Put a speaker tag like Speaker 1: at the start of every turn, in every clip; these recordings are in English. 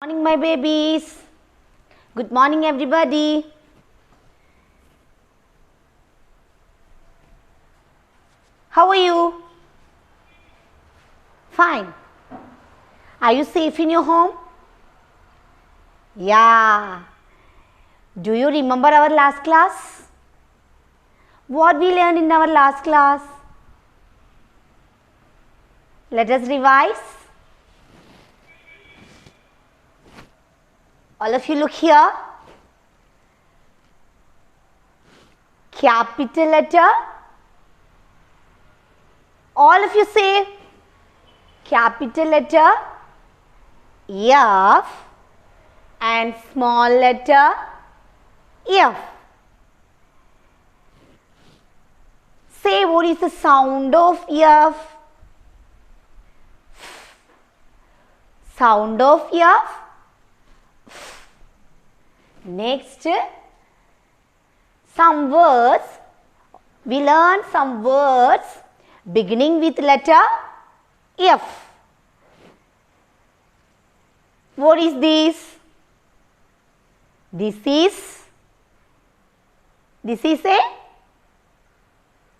Speaker 1: Morning, my babies. Good morning, everybody. How are you? Fine. Are you safe in your home? Yeah. Do you remember our last class? What we learned in our last class? Let us revise. All of you look here. Capital letter. All of you say capital letter F and small letter F. Say what is the sound of F? Sound of F. Next, some words. We learn some words beginning with letter F. What is this? This is a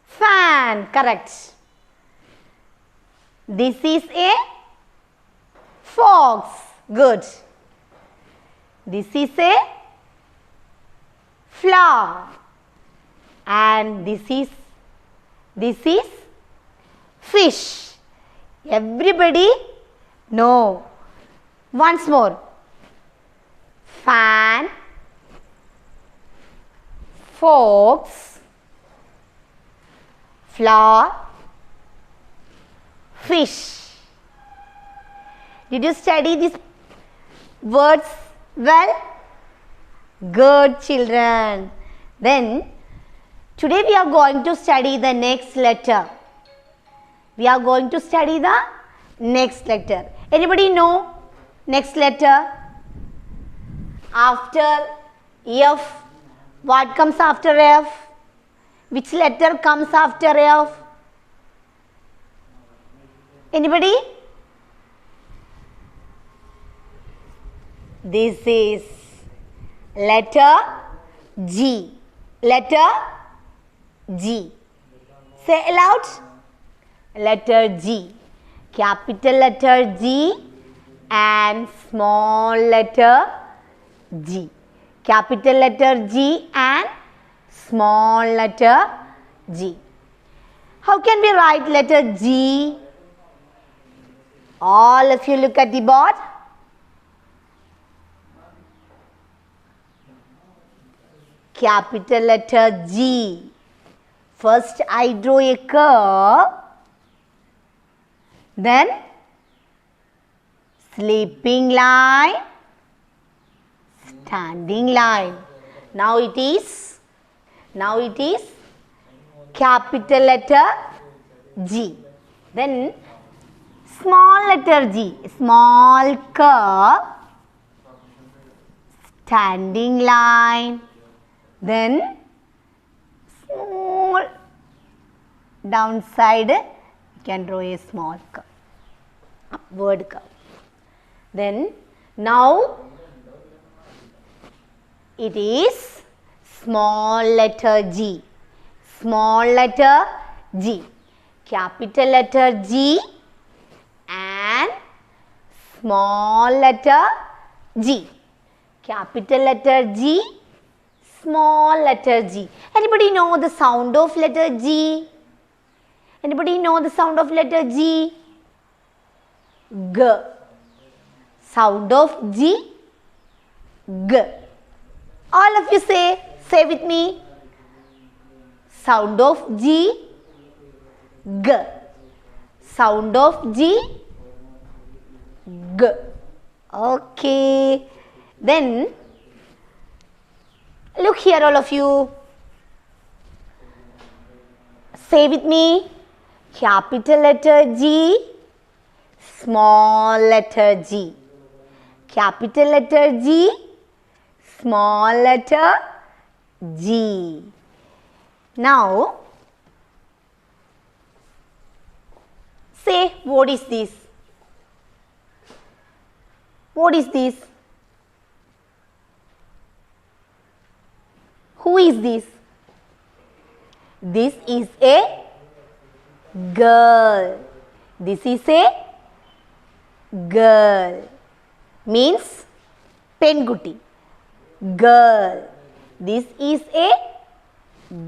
Speaker 1: fan, correct. This is a fox, good. This is a flower and this is fish. Everybody know. Once more. Fan, fox, flower, fish. Did you study these words well? Good, children. Then today we are going to study the next letter. We are going to study the next letter. Anybody know next letter? After F, what comes after F? Which letter comes after F? Anybody? This is letter G. Letter G. Say aloud. Letter G. Capital letter G and small letter G. Capital letter G and small letter G. How can we write letter G? All of you look at the board. Capital letter G. First I draw a curve, then sleeping line, standing line. Now it is capital letter G. Then small letter G, small curve, standing line. Then small downside, you can draw a small curve, upward curve. Then now it is small letter G. Small letter G. Capital letter G and small letter G. Capital letter G, small letter G. Anybody know the sound of letter G? Anybody know the sound of letter G? G. Sound of G, G. All of you say with me. Sound of G, G. Sound of G, G. Okay. Then look here, all of you. Say with me. Capital letter G, small letter G. Capital letter G, small letter G. Now, say what is this? What is this? Who is this? This is a girl. This is a girl. Means penguti. Girl. This is a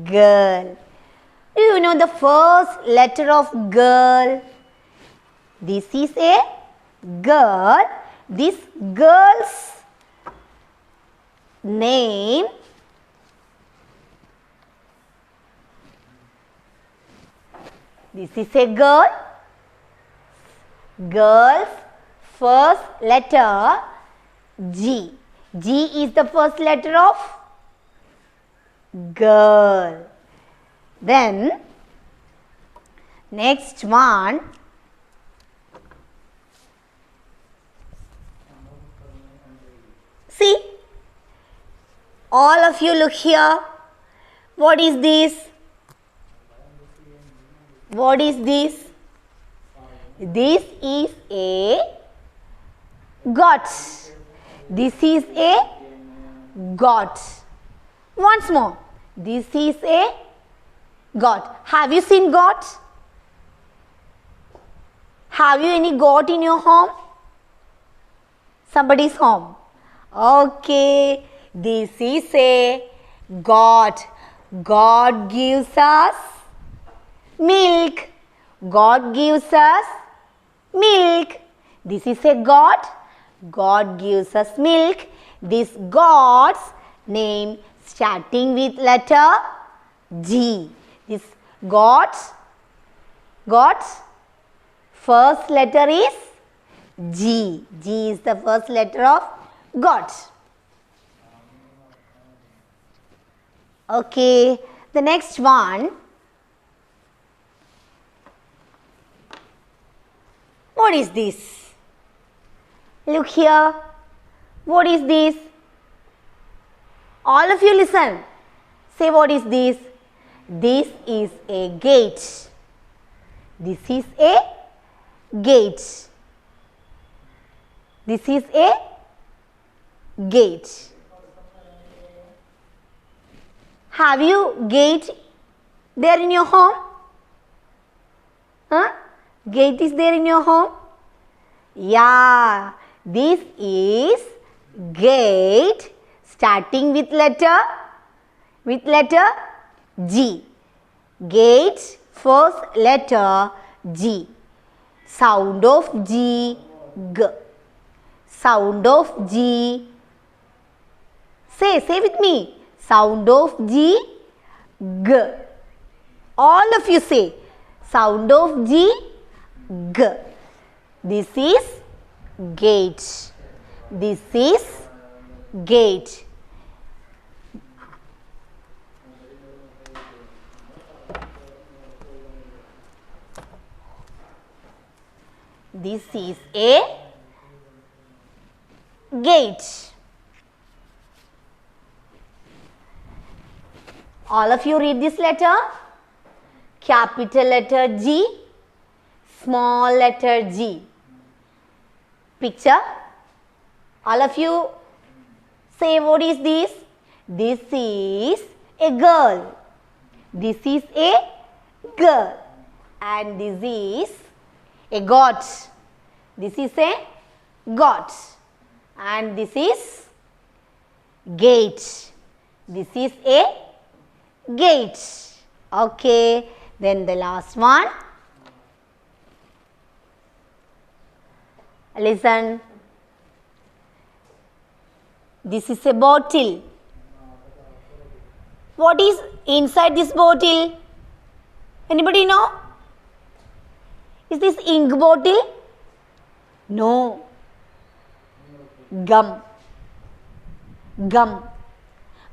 Speaker 1: girl. Do you know the first letter of girl? This is a girl. This girl's name this is a girl. Girl's first letter G. G is the first letter of girl. Then next one, see, all of you look here. What is this? What is this? This is a goat. This is a goat. Once more. This is a goat. Have you seen goat? Have you any goat in your home? Somebody's home. Okay. This is a goat. God gives us milk. God gives us milk. This is a goat. God gives us milk. This goat's name starting with letter G. This goat's first letter is G. G is the first letter of goat. Okay, the next one. What is this? Look here. What is this? All of you listen. Say, what is this? This is a gate. This is a gate. This is a gate. Have you gate there in your home? Huh? Gate is there in your home? Yeah, this is gate starting with letter G. Gate first letter G. Sound of G, G. Sound of G. Say with me. Sound of G, G. All of you say. Sound of G, G. This is gate. This is gate. This is a gate. All of you read this letter. Capital letter G, small letter G. Picture. All of you say, what is this? This is a girl. This is a girl. And this is a goat. This is a goat. And this is gate. This is a gate. Okay. Then the last one. Listen. This is a bottle. What is inside this bottle? Anybody know? Is this ink bottle? No. Gum. Gum.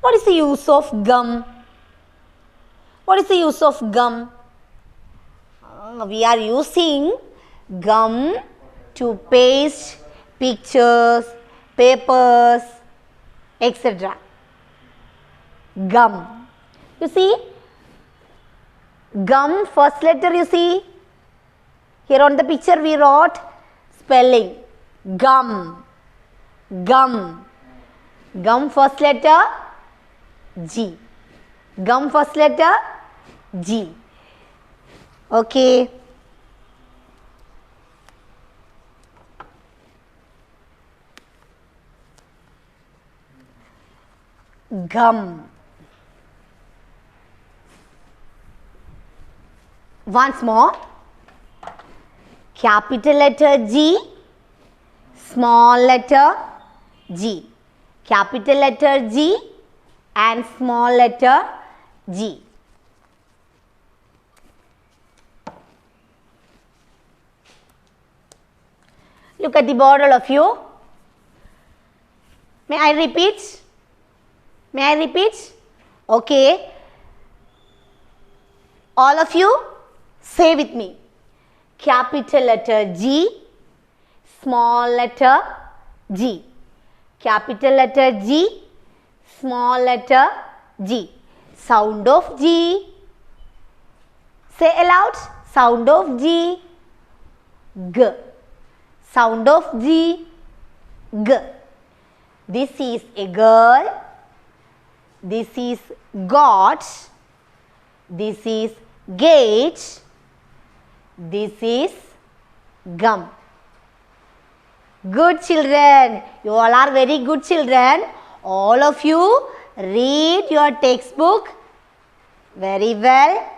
Speaker 1: What is the use of gum? What is the use of gum? We are using gum to paste pictures, papers, etc. Gum. You see? Gum, first letter you see. Here on the picture we wrote spelling. Gum. Gum. Gum first letter G. Gum first letter G. Okay. Gum. Once more. Capital letter G, small letter G. Capital letter G and small letter G. Look at the board, all of you. May I repeat? May I repeat? Okay. All of you say with me. Capital letter G, small letter G. Capital letter G, small letter G. Sound of G. Say aloud. Sound of G. G. Sound of G. G. This is a girl. This is got. This is gate. This is gum. Good children. You all are very good children. All of you read your textbook very well.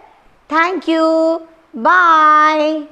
Speaker 1: Thank you. Bye.